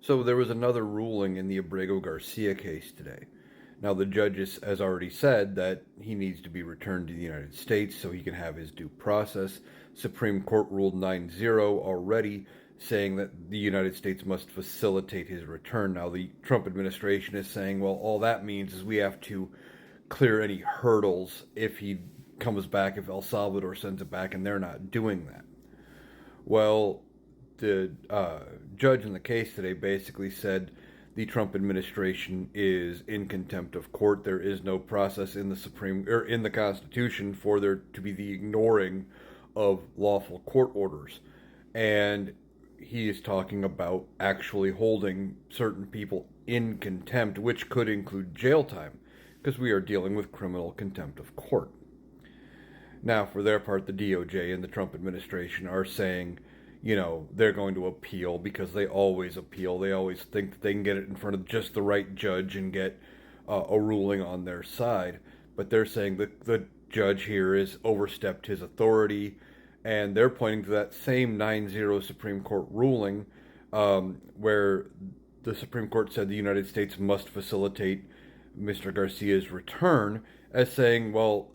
So there was another ruling in the Abrego Garcia case today. Now, the judge has already said that he needs to be returned to the United States so he can have his due process. Supreme Court ruled 9-0 already, saying that the United States must facilitate his return. Now, the Trump administration is saying, well, all that means is we have to clear any hurdles if he comes back, if El Salvador sends it back, and they're not doing that. Well, the judge in the case today basically said the Trump administration is in contempt of court. There is no process in the in the Constitution for there to be the ignoring of lawful court orders, and he is talking about actually holding certain people in contempt, which could include jail time, because we are dealing with criminal contempt of court. Now, for their part, the DOJ and the Trump administration are saying, they're going to appeal because they always appeal. They always think that they can get it in front of just the right judge and get a ruling on their side. But they're saying that the judge here has overstepped his authority, and they're pointing to that same 9-0 Supreme Court ruling where the Supreme Court said the United States must facilitate Mr. Garcia's return as saying, well,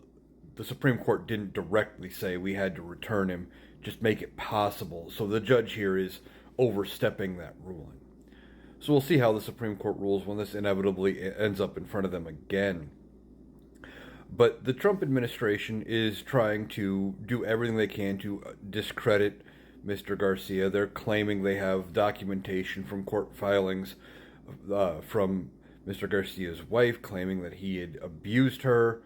the Supreme Court didn't directly say we had to return him, just make it possible. So the judge here is overstepping that ruling. So we'll see how the Supreme Court rules when this inevitably ends up in front of them again. But the Trump administration is trying to do everything they can to discredit Mr. Garcia. They're claiming they have documentation from court filings from Mr. Garcia's wife, claiming that he had abused her,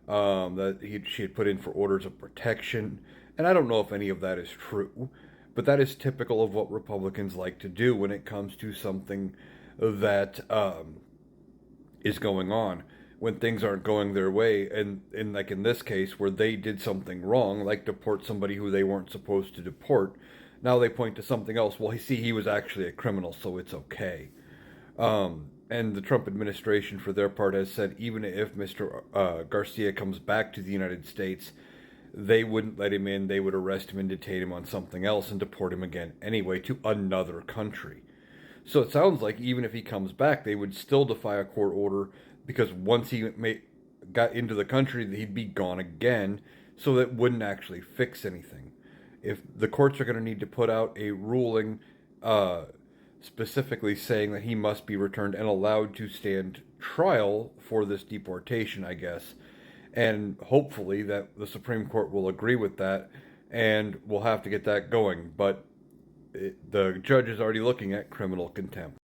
that she had put in for orders of protection. And I don't know if any of that is true, but that is typical of what Republicans like to do when it comes to something that is going on. When things aren't going their way, and like in this case where they did something wrong, like deport somebody who they weren't supposed to deport, now they point to something else. Well, see, he was actually a criminal, so it's okay. And the Trump administration, for their part, has said even if Mr. Garcia comes back to the United States, they wouldn't let him in. They would arrest him and detain him on something else and deport him again anyway to another country. So it sounds like even if he comes back, they would still defy a court order because once he got into the country, he'd be gone again. So that wouldn't actually fix anything. If the courts are going to need to put out a ruling specifically saying that he must be returned and allowed to stand trial for this deportation, I guess. And hopefully that the Supreme Court will agree with that, and we'll have to get that going. But the judge is already looking at criminal contempt.